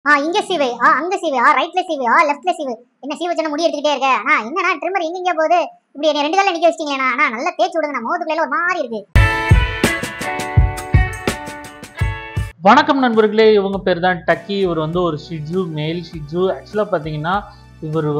இங்க சீவு, அங்க சீவு, ரைட்ல சீவு, லெஃப்ட்ல சீவு. என்ன சீவு வச்சன முடி எடுத்துக்கிட்டே இருக்க? என்னண்ணா ட்ரிம்மர் எங்கெங்க போகுது? இப்படி என்ன 2 கால்ல நிக்க வச்சிட்டீங்களேண்ணா. நல்லா தேய்ச்சு விடுங்கண்ணா. முகத்துக்குள்ள ஒரு மாறி இருக்கு. வணக்கம் நண்பர்களே, இவங்க பேர் தான் டக்கி. இவர் வந்து ஒரு ஷிட்ஜு, மேல் ஷிட்ஜு. ஆக்சுவலாக பார்த்தீங்கன்னா இவர்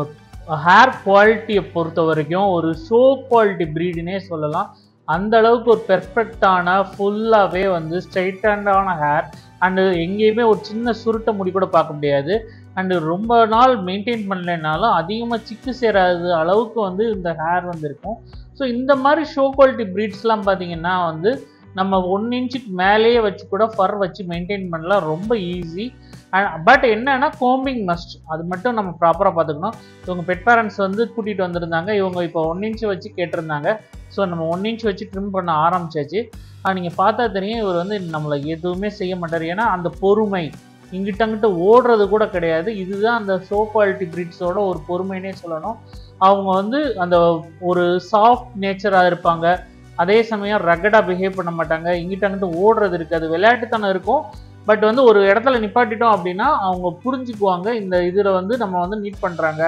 ஹேர் குவாலிட்டியை பொறுத்த வரைக்கும் ஒரு ஷோ குவாலிட்டி ப்ரீடுனே சொல்லலாம். அந்த அளவுக்கு ஒரு பெர்ஃபெக்டான ஃபுல்லாகவே வந்து ஸ்ட்ரைட்டான ஹேர் அண்டு எங்கேயுமே ஒரு சின்ன சுருட்ட முடி கூட பார்க்க முடியாது. அண்டு ரொம்ப நாள் மெயின்டைன் பண்ணலைனாலும் அதிகமாக சிக்கு சேராத அளவுக்கு வந்து இந்த ஹேர் வந்து இருக்கும். ஸோ இந்த மாதிரி ஷோ குவாலிட்டி ப்ரீட்ஸ்லாம் பார்த்தீங்கன்னா வந்து நம்ம 1 இன்ச்சுக்கு மேலேயே வச்சு கூட ஃபர் வச்சு மெயின்டைன் பண்ணலாம், ரொம்ப ஈஸி. பட் என்னன்னா கோம்பிங் மஸ்ட், அது மட்டும் நம்ம ப்ராப்பராக பார்த்துக்கணும். இவங்க பெட் பேரண்ட்ஸ் வந்து கூட்டிகிட்டு வந்திருந்தாங்க. இவங்க இப்போ 1 இன்ச்சு வச்சு கேட்டிருந்தாங்க. ஸோ நம்ம 1 இன்ச் வச்சு ட்ரிம் பண்ண ஆரம்பிச்சாச்சு. நீங்கள் பார்த்தா தெரியும் இவர் வந்து நம்மளை எதுவுமே செய்ய மாட்டார். ஏன்னா அந்த பொறுமை, இங்கிட்ட ஓடுறது கூட கிடையாது. இதுதான் அந்த ஷோ குவாலிட்டி ப்ரீட்ஸோட ஒரு பொறுமைனே சொல்லணும். அவங்க வந்து அந்த ஒரு சாஃப்ட் நேச்சராக இருப்பாங்க, அதே சமயம் ரகடாக பிஹேவ் பண்ண மாட்டாங்க. இங்கிட்ட ஓடுறது இருக்காது, விளையாட்டுத்தனம் இருக்கும். பட் வந்து ஒரு இடத்துல நிப்பாட்டிட்டோம் அப்படின்னா அவங்க புரிஞ்சுக்குவாங்க, இந்த இதில் வந்து நம்ம வந்து மீட் பண்ணுறாங்க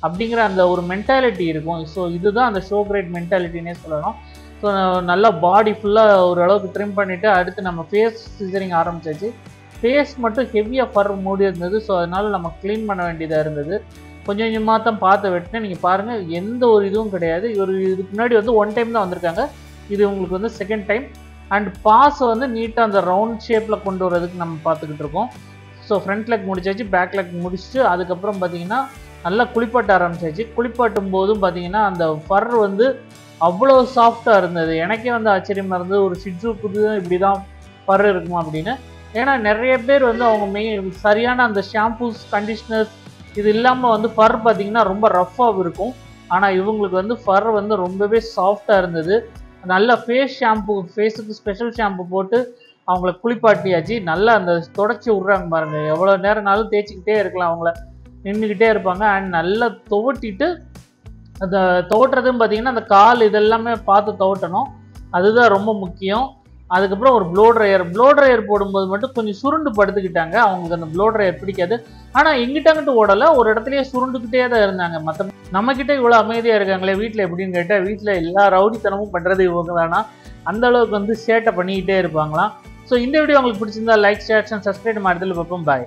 அப்படிங்கிற அந்த ஒரு மென்டாலிட்டி இருக்கும். ஸோ இதுதான் அந்த ஷோ கிரேட் மென்டாலிட்டினே சொல்லலாம். ஸோ நல்லா பாடி ஃபுல்லாக ஓரளவுக்கு ட்ரிம் பண்ணிவிட்டு அடுத்து நம்ம ஃபேஸ் சிசரிங் ஆரம்பிச்சாச்சு. ஃபேஸ் மட்டும் ஹெவியாக ஃபர் மூடி இருந்தது. ஸோ அதனால் நம்ம க்ளீன் பண்ண வேண்டியதாக இருந்தது. கொஞ்சம் கொஞ்சமாக தான் பார்த்து வெட்டினேன். நீங்கள் பாருங்கள், எந்த ஒரு இதுவும் கிடையாது. இதுக்கு முன்னாடி வந்து 1 டைம் தான் வந்திருக்காங்க. இது உங்களுக்கு வந்து 2nd டைம். அண்ட் பாஸை வந்து நீட்டாக அந்த ரவுண்ட் ஷேப்பில் கொண்டு வரதுக்கு நம்ம பார்த்துக்கிட்டு இருக்கோம். ஸோ ஃப்ரண்ட் லெக் முடிச்சாச்சு, பேக் லெக் முடிச்சுட்டு அதுக்கப்புறம் பார்த்தீங்கன்னா நல்லா குளிப்பாட்ட ஆரம்பிச்சாச்சு. குளிப்பாட்டும் போதும் பார்த்தீங்கன்னா அந்த ஃபர் வந்து அவ்வளோ சாஃப்டாக இருந்தது. எனக்கே வந்து ஆச்சரியமாக இருந்தது, ஒரு ஷிட்ஜுக்கு இப்படி தான் ஃபர் இருக்குமா அப்படின்னு. ஏன்னா நிறைய பேர் வந்து அவங்க சரியான அந்த ஷாம்பூஸ், கண்டிஷ்னர்ஸ் இது இல்லாமல் வந்து ஃபர் பார்த்தீங்கன்னா ரொம்ப ரஃப்பாக இருக்கும். ஆனால் இவங்களுக்கு வந்து ஃபர் வந்து ரொம்பவே சாஃப்டாக இருந்தது. நல்ல ஃபேஸ் ஷாம்பு, ஃபேஸுக்கு ஸ்பெஷல் ஷாம்பு போட்டு அவங்கள குளிப்பாட்டியாச்சு. நல்லா அந்த தொடச்சி விட்றாங்க பாருங்கள், எவ்வளோ நேரம்னாலும் தேய்ச்சிக்கிட்டே இருக்கலாம், அவங்கள நின்றுக்கிட்டே இருப்பாங்க. அண்ட் நல்லா துவட்டிட்டு அந்த துவட்டுறதும் பார்த்தீங்கன்னா அந்த கால் இதெல்லாமே பார்த்து துவட்டணும், அதுதான் ரொம்ப முக்கியம். அதுக்கப்புறம் ஒரு ப்ளோ ட்ரையர் போடும்போது மட்டும் கொஞ்சம் சுருண்டு படுத்துக்கிட்டாங்க. அவங்களுக்கு அந்த ப்ளோ ட்ரையர் பிடிக்காது. ஆனால் எங்கிட்டங்கிட்ட ஓடலை, ஒரு இடத்துலையே சுருண்டுக்கிட்டே தான் இருந்தாங்க. மற்ற நம்மக்கிட்ட இவ்வளோ அமைதியாக இருக்காங்களே வீட்டில் எப்படின்னு கேட்டால், வீட்டில் எல்லா ரவுடித்தனமும் பண்ணுறது இவங்க தானா, அந்த அளவுக்கு வந்து சேட்டை பண்ணிக்கிட்டே இருப்பாங்களாம். ஸோ இந்த வீடியோ உங்களுக்கு பிடிச்சிருந்தா லைக், ஷேர் அண்ட் சப்ஸ்கிரைப் மாதிரி பார்ப்போம். பாய்.